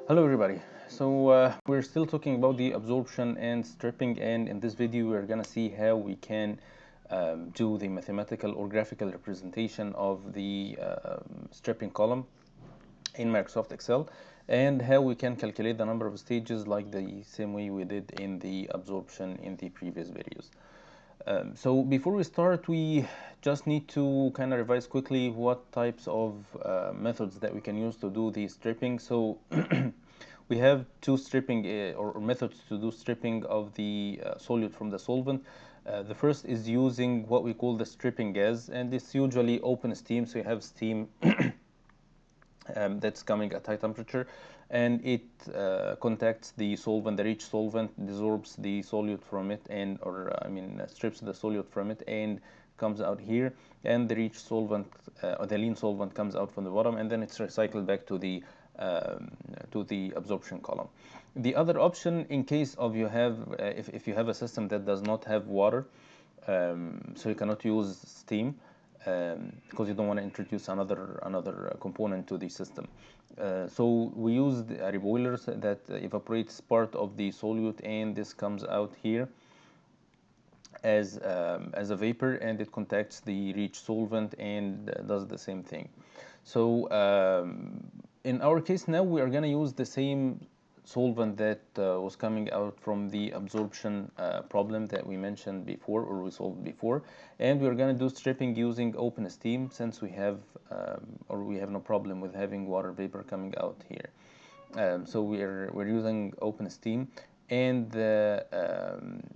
Hello everybody. We're still talking about the absorption and stripping, and in this video we're gonna see how we can do the mathematical or graphical representation of the stripping column in Microsoft Excel, and how we can calculate the number of stages like the same way we did in the absorption in the previous videos. So before we start, we just need to kind of revise quickly what types of methods that we can use to do the stripping. So we have two stripping or methods to do stripping of the solute from the solvent. The first is using what we call the stripping gas, and it's usually open steam, so you have steam that's coming at high temperature, and it contacts the solvent, the rich solvent, dissolves the solute from it, strips the solute from it and comes out here, and the rich solvent or the lean solvent comes out from the bottom, and then it's recycled back to the absorption column. The other option, in case of you have if you have a system that does not have water, so you cannot use steam, because you don't want to introduce another component to the system. So we use the reboilers that evaporates part of the solute, and this comes out here as a vapor, and it contacts the rich solvent and does the same thing. So in our case now, we are going to use the same solvent that was coming out from the absorption problem that we mentioned before, or we solved before, and we're going to do stripping using open steam, since we have no problem with having water vapor coming out here. So we're using open steam, and the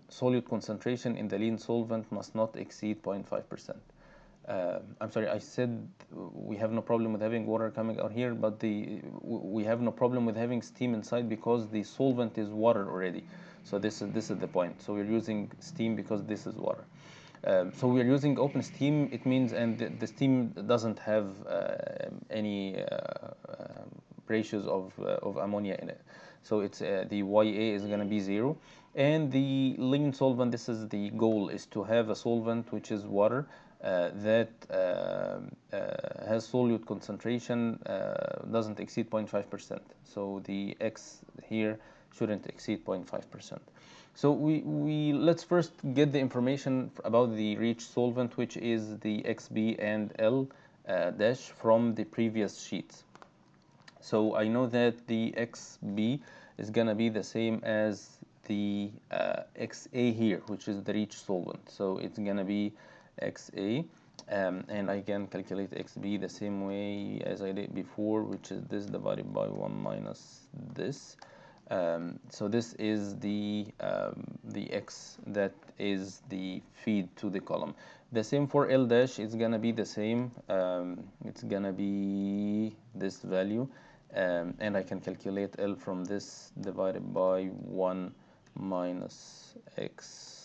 solute concentration in the lean solvent must not exceed 0.5%. I'm sorry, I said we have no problem with having water coming out here, but we have no problem with having steam inside because the solvent is water already. So this is the point. So we're using steam because this is water. So we're using open steam. It means, and the steam doesn't have any ratios of ammonia in it. So it's the YA is going to be 0. And the lean solvent, this is the goal, is to have a solvent which is water that has solute concentration doesn't exceed 0.5%. So the X here shouldn't exceed 0.5%. So let's first get the information about the rich solvent, which is the XB and L dash from the previous sheets. So I know that the XB is going to be the same as the XA here, which is the rich solvent. So it's going to be XA, and I can calculate XB the same way as I did before, which is this divided by 1 minus this. So this is the X that is the feed to the column. The same for L dash, it's gonna be the same. It's gonna be this value, and I can calculate L from this divided by 1 minus X.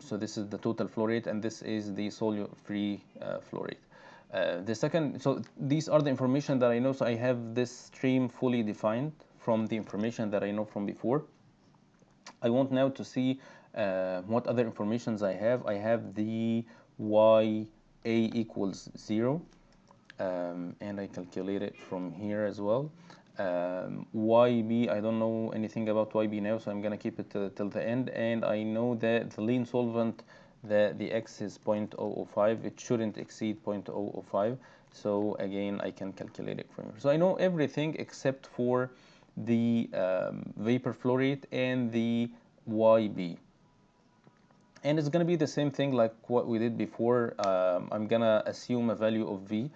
So this is the total flow rate, and this is the solute-free flow rate. So these are the information that I know. So I have this stream fully defined from the information that I know from before. I want now to see what other informations I have. I have the YA equals 0, and I calculate it from here as well. YB, I don't know anything about YB now, so I'm gonna keep it till the end. And I know that the lean solvent, the X is 0.005. It shouldn't exceed 0.005. So again, I can calculate it from here. So I know everything except for the vapor flow rate and the YB. And it's gonna be the same thing like what we did before. I'm gonna assume a value of V.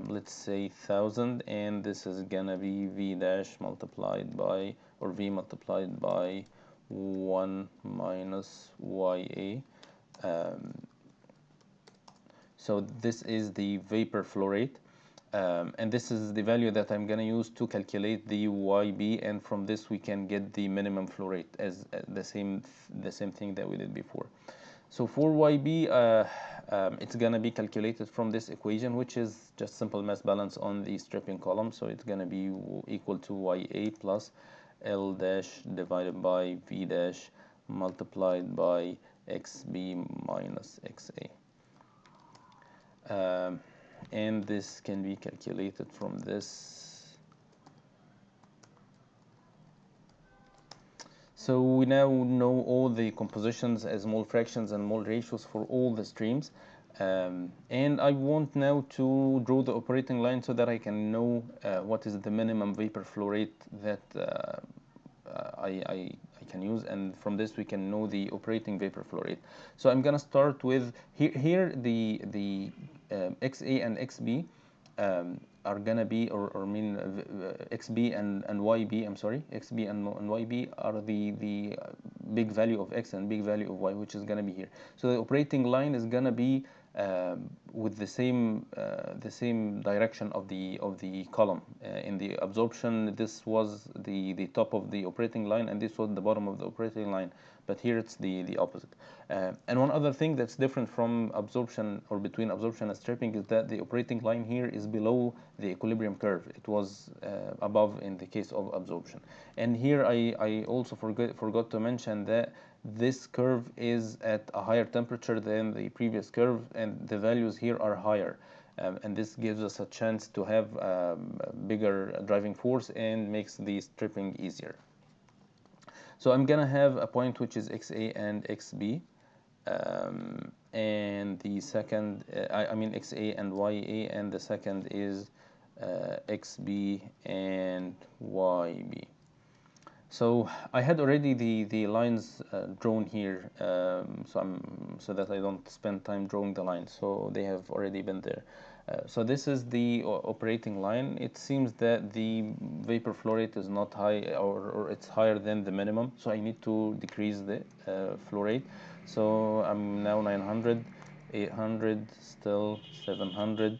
Let's say 1000, and this is gonna be V dash multiplied by, or V multiplied by 1 minus YA. So this is the vapor flow rate, and this is the value that I'm gonna use to calculate the YB, and from this we can get the minimum flow rate as the same thing that we did before. So for YB, it's gonna be calculated from this equation, which is just simple mass balance on the stripping column. So it's gonna be equal to YA plus L dash divided by V dash multiplied by XB minus XA. And this can be calculated from this So we now know all the compositions as mole fractions and mole ratios for all the streams. And I want now to draw the operating line so that I can know what is the minimum vapor flow rate that I can use, and from this we can know the operating vapor flow rate. So I'm gonna start with here the XA and XB are gonna be, or mean XB and YB, I'm sorry, XB and YB are the big value of X and big value of Y, which is gonna be here. So the operating line is gonna be with the same direction of the column. In the absorption, this was the top of the operating line, and this was the bottom of the operating line. But here it's the opposite. And one other thing that's different from absorption, or between absorption and stripping, is that the operating line here is below the equilibrium curve. It was above in the case of absorption. And here I also forgot to mention that this curve is at a higher temperature than the previous curve, and the values here are higher. And this gives us a chance to have a bigger driving force and makes the stripping easier. So I'm gonna have a point which is XA and XB, and the second, I mean XA and YA, and the second is XB and YB. So I had already the lines drawn here, so that I don't spend time drawing the lines. So they have already been there. So this is the operating line. It seems that the vapor flow rate is not high, or it's higher than the minimum. So I need to decrease the flow rate. So I'm now 900, 800, still 700.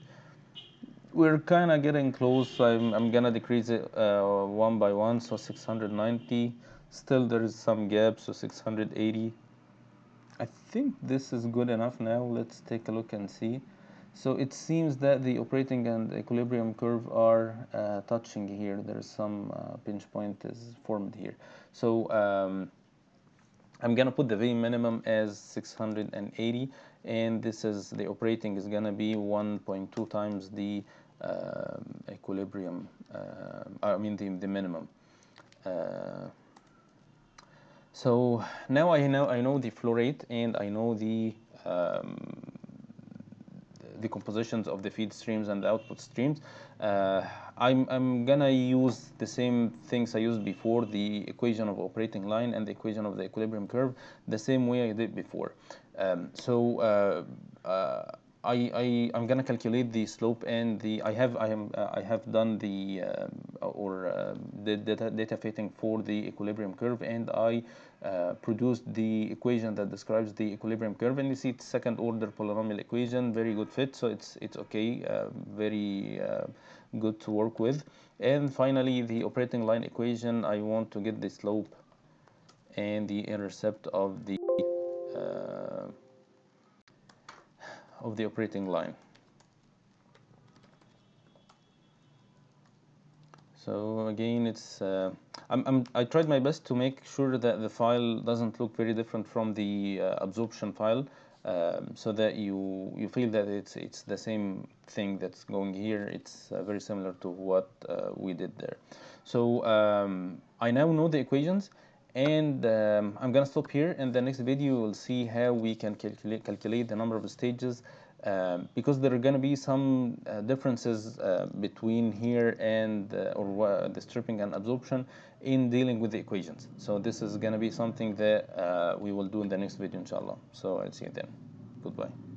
We're kind of getting close. So I'm gonna decrease it one by one. So 690. Still there is some gap. So 680. I think this is good enough now. Let's take a look and see. So it seems that the operating and equilibrium curve are touching here. There's some pinch point is formed here. So I'm gonna put the V minimum as 680, and this is the operating is gonna be 1.2 times the equilibrium. I mean the minimum. So now I know the flow rate, and I know the compositions of the feed streams and the output streams. I'm gonna use the same things I used before, the equation of operating line and the equation of the equilibrium curve, the same way I did before. I'm gonna calculate the slope, and I have done the data fitting for the equilibrium curve, and I produced the equation that describes the equilibrium curve, and you see it's second order polynomial equation, very good fit, so it's okay, very good to work with. And finally, the operating line equation, I want to get the slope and the intercept of the operating line. So again, it's I tried my best to make sure that the file doesn't look very different from the absorption file, so that you feel that it's the same thing that's going here. It's very similar to what we did there. So I now know the equations, and I'm gonna stop here. In the next video, we'll see how we can calculate the number of stages, because there are going to be some differences between here and the stripping and absorption in dealing with the equations. So this is going to be something that we will do in the next video, inshallah. So I'll see you then. Goodbye.